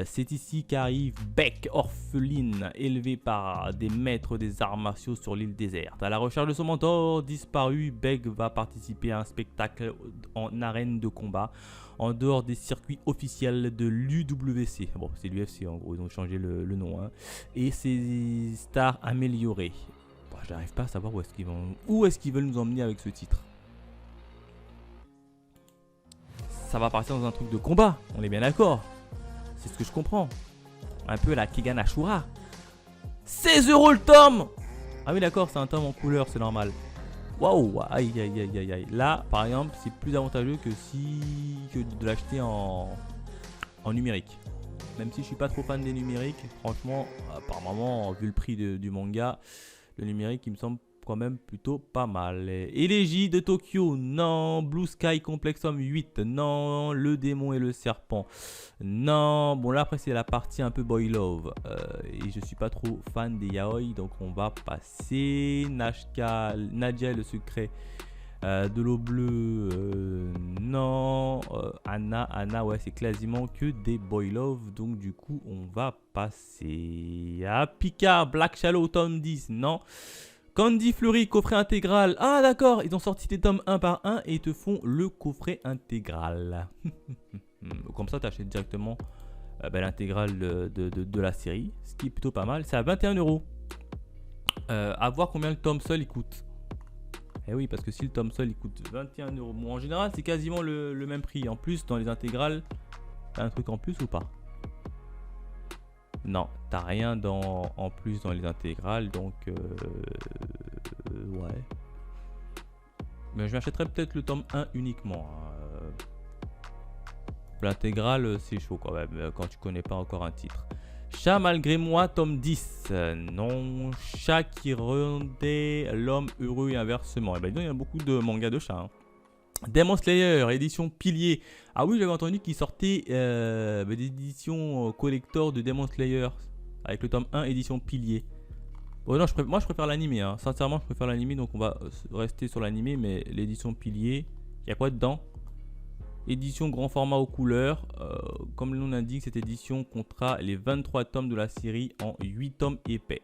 C'est ici qu'arrive Beck, orpheline, élevée par des maîtres des arts martiaux sur l'île déserte. À la recherche de son mentor disparu, Beck va participer à un spectacle en arène de combat, en dehors des circuits officiels de l'UWC. Bon, c'est l'UFC en gros, ils ont changé le nom. Hein. Et ses stars améliorées. Bon, je n'arrive pas à savoir où est-ce qu'ils veulent nous emmener avec ce titre. Ça va partir dans un truc de combat, on est bien d'accord. C'est ce que je comprends. Un peu la Kegan Ashura. 16 € le tome. Ah oui d'accord, c'est un tome en couleur, c'est normal. Waouh, aïe aïe aïe aïe aïe. Là par exemple c'est plus avantageux que de l'acheter en numérique. Même si je suis pas trop fan des numériques, franchement, par moment, vu le prix du manga, le numérique il me semble quand même plutôt pas mal. Élégie de Tokyo, non. Blue Sky Complex Homme 8, non. Le démon et le serpent, non. Bon là après c'est la partie un peu boy love et je suis pas trop fan des yaoi, donc on va passer. Nadia et le secret de l'eau bleue, non. Anna ouais c'est quasiment que des boy love, donc du coup on va passer à Picard Black Shallow tome 10, non. Candy Fleury, coffret intégral. Ah d'accord, ils ont sorti des tomes 1 par 1 et ils te font le coffret intégral. Comme ça, tu achètes directement l'intégrale de la série, ce qui est plutôt pas mal. C'est à 21 €. À voir combien le tome seul il coûte. Eh oui, parce que si le tome seul il coûte 21 €, bon, en général c'est quasiment le même prix. En plus, dans les intégrales, t'as un truc en plus ou pas? Non, t'as rien en plus dans les intégrales, donc ouais. Mais je m'achèterais peut-être le tome 1 uniquement. Hein. L'intégrale, c'est chaud quand même, quand tu connais pas encore un titre. Chat malgré moi, tome 10. Non. Chat qui rendait l'homme heureux et inversement. Et ben il y a beaucoup de mangas de chats. Hein. Demon Slayer, édition pilier. Ah oui, j'avais entendu qu'il sortait des éditions collector de Demon Slayer avec le tome 1 édition pilier. Bon, non, moi je préfère l'animé. Hein. Sincèrement, je préfère l'animé, donc on va rester sur l'animé. Mais l'édition pilier, il y a quoi dedans? Édition grand format aux couleurs. Comme le nom l'indique, cette édition comptera les 23 tomes de la série en 8 tomes épais.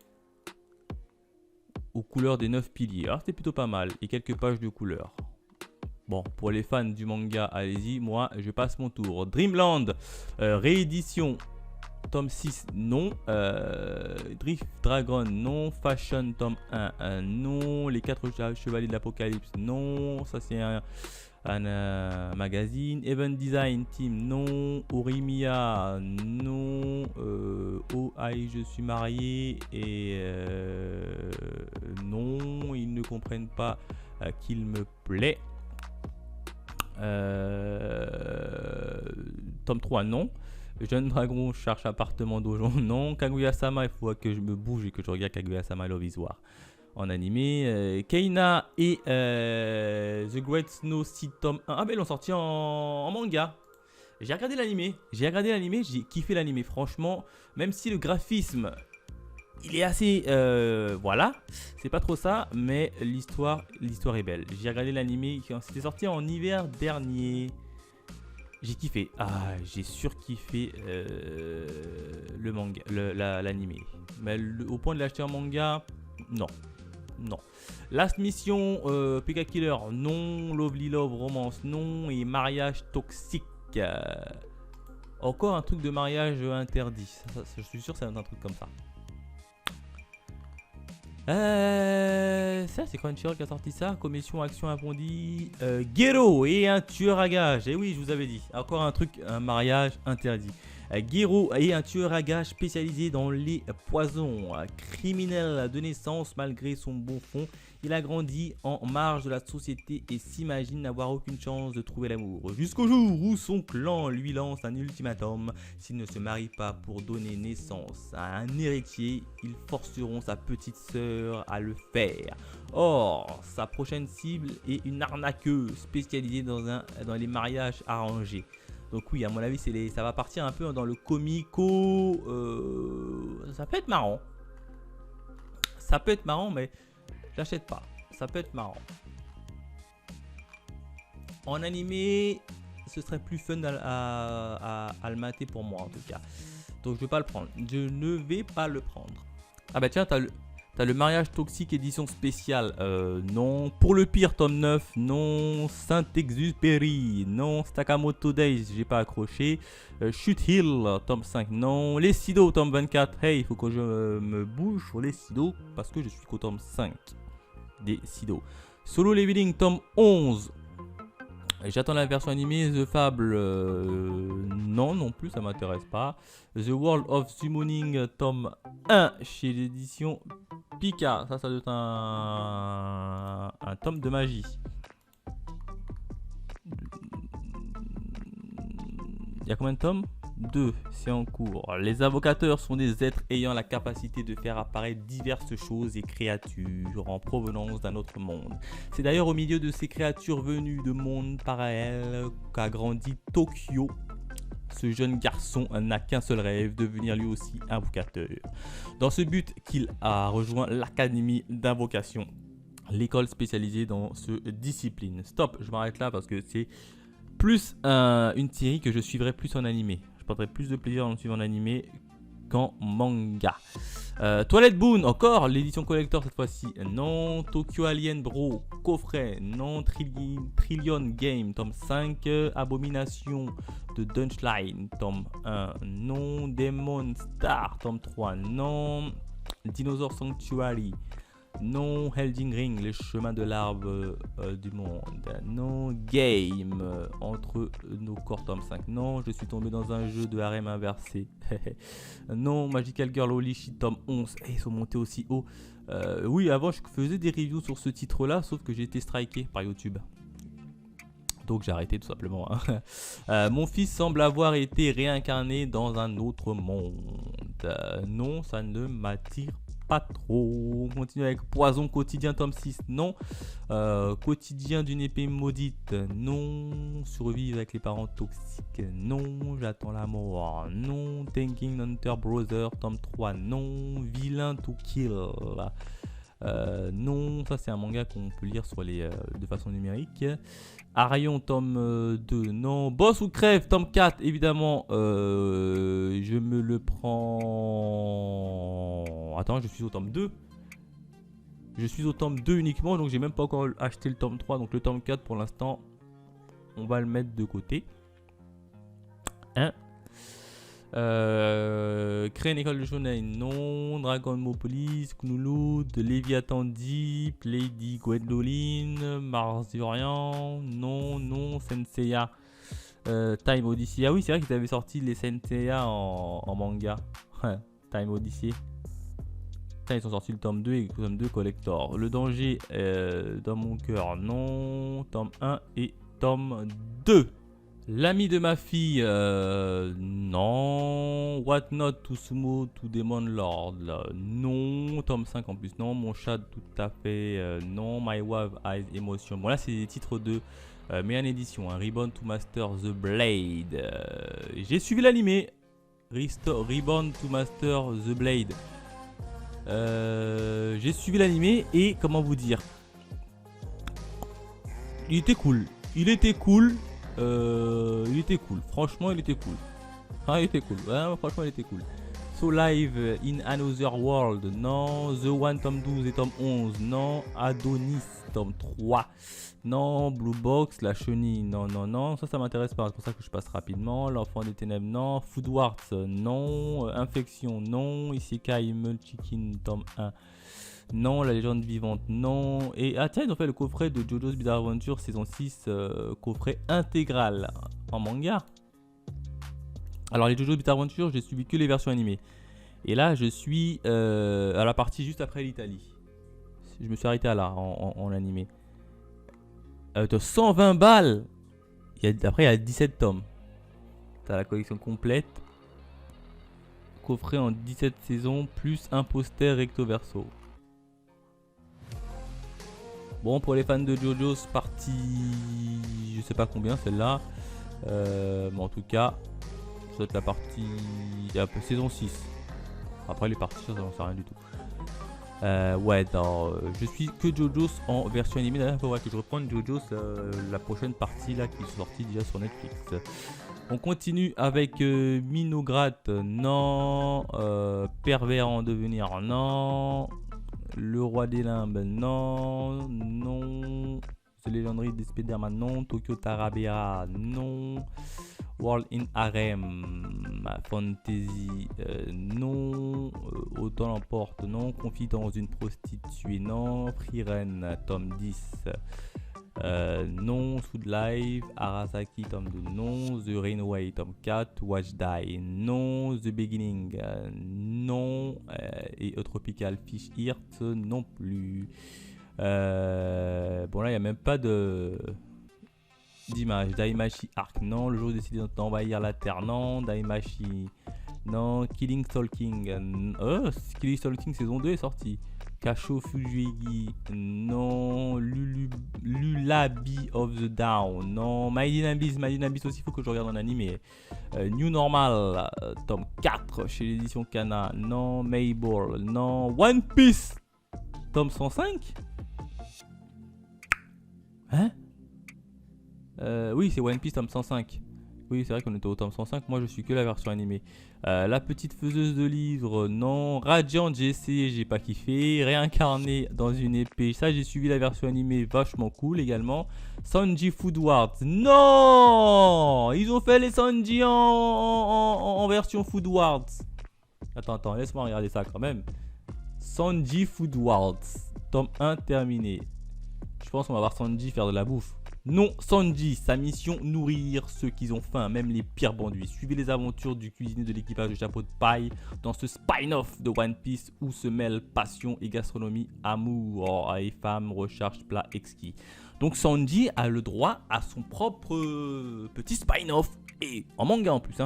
Aux couleurs des 9 piliers. Alors c'était plutôt pas mal. Et quelques pages de couleurs. Bon, pour les fans du manga, allez-y, moi je passe mon tour. Dreamland, réédition, tome 6, non. Drift Dragon, non. Fashion, tome 1, non. Les 4 chevaliers de l'Apocalypse, non. Ça c'est un magazine. Even Design Team, non. Orimiya, non. Oh aïe, je suis marié et non. Ils ne comprennent pas qu'il me plaît. Tome 3 non. Jeune Dragon cherche appartement donjon non. Kaguya-sama, il faut que je me bouge et que je regarde Kaguya-sama Love is War en animé. Keina et The Great Snow Sea tome 1. Ah ben ils l'ont sorti en manga. J'ai regardé l'animé, j'ai kiffé l'animé franchement, même si le graphisme il est assez voilà, c'est pas trop ça, mais l'histoire est belle. J'ai regardé l'animé quand c'était sorti en hiver dernier. J'ai kiffé. Ah, j'ai surkiffé le manga, l'animé. Mais au point de l'acheter en manga, non. Non. Last Mission, Pega Killer, non. Lovely Love Romance, non. Et Mariage Toxique. Encore un truc de mariage interdit. Je suis sûr que ça va être un truc comme ça. Ça c'est Crunchyroll qui a sorti ça. Commission Action Approfondie. Gero et un tueur à gages. Et oui, je vous avais dit. Encore un truc, un mariage interdit. Gero est un tueur à gages spécialisé dans les poisons. Criminel de naissance malgré son bon fond, il a grandi en marge de la société et s'imagine n'avoir aucune chance de trouver l'amour. Jusqu'au jour où son clan lui lance un ultimatum. S'il ne se marie pas pour donner naissance à un héritier, ils forceront sa petite sœur à le faire. Or, sa prochaine cible est une arnaqueuse spécialisée dans les mariages arrangés. Donc oui, à mon avis, ça va partir un peu dans le comico. Ça peut être marrant. Ça peut être marrant, mais j'achète pas. Ça peut être marrant. En animé, ce serait plus fun à le mater pour moi en tout cas. Donc je vais pas le prendre. Je ne vais pas le prendre. Ah bah tiens, t'as le mariage toxique édition spéciale. Non. Pour le pire, tome 9. Non. Saint-Exupéry. Non. Stakamoto Days, j'ai pas accroché. Shoot Hill, tome 5. Non. Les Sido, tome 24. Hey, il faut que je me bouge sur les Sido parce que je suis qu'au tome 5 des Sido. Solo Leveling, tome 11. J'attends la version animée. The Fable, non plus, ça m'intéresse pas. The World of Summoning, tome 1 chez l'édition Pika. Ça doit être un tome de magie. Il y a combien de tomes? 2, c'est en cours. Les invocateurs sont des êtres ayant la capacité de faire apparaître diverses choses et créatures en provenance d'un autre monde. C'est d'ailleurs au milieu de ces créatures venues de mondes parallèles qu'a grandi Tokyo. Ce jeune garçon n'a qu'un seul rêve, devenir lui aussi invocateur. Dans ce but qu'il a rejoint l'académie d'invocation, l'école spécialisée dans cette discipline. Stop, je m'arrête là parce que c'est plus une série que je suivrai plus en animé. Je prendrai plus de plaisir en le suivant en animé qu'en manga. Toilette Boon, encore l'édition collector cette fois-ci. Non. Tokyo Alien Bro, coffret. Non. Trillion Game, tome 5. Abomination de Dunchline, tome 1. Non. Demon Star, tome 3. Non. Dinosaur Sanctuary. Non. Elden Ring, les chemins de l'arbre du monde. Non. Game, entre nos corps, tome 5. Non, je suis tombé dans un jeu de harem inversé. Non. Magical Girl Holy Shit, tome 11. Et ils sont montés aussi haut. Oui, avant je faisais des reviews sur ce titre là, sauf que j'ai été striké par YouTube. Donc j'ai arrêté tout simplement. Mon fils semble avoir été réincarné dans un autre monde. Non, ça ne m'attire pas trop. On continue avec Poison quotidien tome 6. Non. Quotidien d'une épée maudite. Non. Survivre avec les parents toxiques. Non. J'attends la mort. Non. Thinking Hunter Brother tome 3. Non. Villain to kill. Non, ça c'est un manga qu'on peut lire sur de façon numérique. Arion tome 2, non. Boss ou crève tome 4, évidemment. Je me le prends. Attends, je suis au tome 2. Je suis au tome 2 uniquement, donc j'ai même pas encore acheté le tome 3. Donc le tome 4 pour l'instant, on va le mettre de côté. Hein? Créer une école de shonen, non. Dragon Ball Police, Knouloud, Léviathan Deep, Lady Gwendoline, Marzurian, non. Senseiya, Time Odyssey. Ah oui, c'est vrai qu'ils avaient sorti les Senseiya en manga. Time Odyssey. Ils sont sortis le tome 2 et le tome 2 collector. Le danger dans mon cœur, non. Tome 1 et tome 2. L'ami de ma fille, non. What Not to Sumo to Demon Lord, non. Tome 5 en plus, non. Mon chat, tout à fait, non. My Wife Eyes Emotion. Bon, là, c'est des titres de meilleure édition. Hein. Reborn to Master the Blade. J'ai suivi l'animé. Reborn to Master the Blade. J'ai suivi l'animé et comment vous dire, il était cool. Il était cool. Franchement il était cool. Ah, il était cool. Ouais, franchement il était cool. So Live in Another World, non. The One tome 12 et tome 11, non. Adonis tome 3, non. Blue Box, la chenille, non, non, non. Ça m'intéresse pas, c'est pour ça que je passe rapidement. L'enfant des ténèbres, non. Foodwarts, non. Infection, non. Isekai Mulchikin tome 1, non. La légende vivante, non. Et ah tiens, ils ont fait le coffret de JoJo's Bizarre Adventure saison 6, coffret intégral en manga. Alors les JoJo's Bizarre Adventure, j'ai suivi que les versions animées. Et là, je suis à la partie juste après l'Italie. Je me suis arrêté à là, en animé. De 120 balles. Après, il y a 17 tomes. T'as la collection complète. Coffret en 17 saisons, plus un poster recto verso. Bon, pour les fans de JoJo's, partie... Je sais pas combien, celle-là. Mais en tout cas... Ça doit être la partie saison 6. Après les parties, ça j'en sais rien du tout. Ouais, je suis que JoJo's en version animée. D'ailleurs, il faudrait que je reprenne JoJo's la prochaine partie là qui est sortie déjà sur Netflix. On continue avec Minograd, non. Pervers en devenir, non. Le roi des limbes, non. Non. The Legendary des Spider-Man, non. Tokyo Tarabera, non. World in Harem, Fantasy, non. Autant l'emporte, non. Confidence d'une prostituée, non. Frieren, tome 10, non. Sood Live, Arasaki, tome 2, non. The Rainway, tome 4, Watch Die, non. The Beginning, non. Et Tropical Fish Heart, non plus. Bon là il n'y a même pas d'image. Daimachi Arc, non. Le jour décidé d'envahir la terre, non. Daimachi, non. Killing Stalking, Killing Stalking saison 2 est sorti. Kasho Fujuigi, non. Lullaby of the Down, non. Made in Abyss aussi, il faut que je regarde en animé. New Normal, tome 4 chez l'édition Kana, non. Mayball, non. One Piece, tome 105. Hein? Oui, c'est One Piece tome 105. Oui, c'est vrai qu'on était au tome 105. Moi, je suis que la version animée. La petite faiseuse de livres, non. Radiant GC, j'ai pas kiffé. Réincarné dans une épée, ça, j'ai suivi la version animée, vachement cool également. Sanji Foodwards, non. Ils ont fait les Sanji en version Foodwards. Attends, laisse-moi regarder ça quand même. Sanji Foodwards, tome 1 terminé. Je pense qu'on va voir Sanji faire de la bouffe. Non, Sanji, sa mission, nourrir ceux qui ont faim, même les pires banduits. Suivez les aventures du cuisinier de l'équipage de Chapeau de Paille dans ce spin-off de One Piece où se mêlent passion et gastronomie, amour et femmes, recherche, plats exquis. Donc Sanji a le droit à son propre petit spin-off et en manga en plus.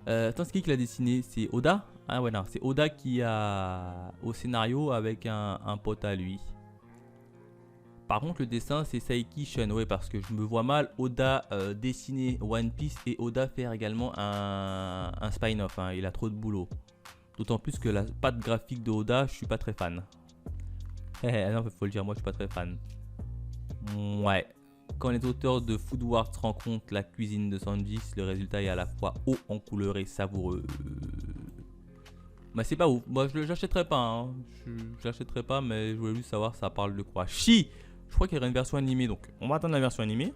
Attends, c'est qui l'a dessiné? C'est Oda? Ah ouais, non, c'est Oda qui a au scénario avec un pote à lui. Par contre, le dessin, c'est Saiki Shun. Ouais, parce que je me vois mal Oda dessiner One Piece et Oda faire également un spin-off. Il a trop de boulot. D'autant plus que la patte graphique de Oda, je suis pas très fan. Non, faut le dire, moi je suis pas très fan. Ouais. Quand les auteurs de Foodwards rencontrent la cuisine de Sanji, le résultat est à la fois haut en couleur et savoureux. Bah c'est pas ouf. Moi je l'achèterai pas. Je l'achèterai pas, mais je voulais juste savoir ça parle de quoi. Je crois qu'il y aura une version animée, donc on va attendre la version animée.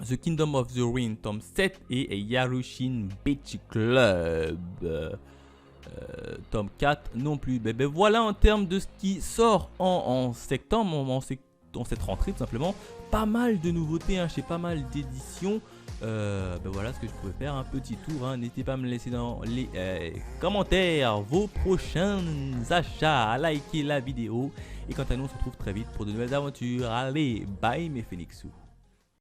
The Kingdom of the Ring, tome 7 et Yarushin Beach Club, tome 4 non plus. Ben voilà en termes de ce qui sort en septembre, en cette rentrée tout simplement. Pas mal de nouveautés, chez pas mal d'éditions. Ben voilà ce que je pouvais faire, un petit tour. N'hésitez pas à me laisser dans les commentaires vos prochains achats, à liker la vidéo. Et quant à nous, on se retrouve très vite pour de nouvelles aventures. Allez, bye mes Phoenixous.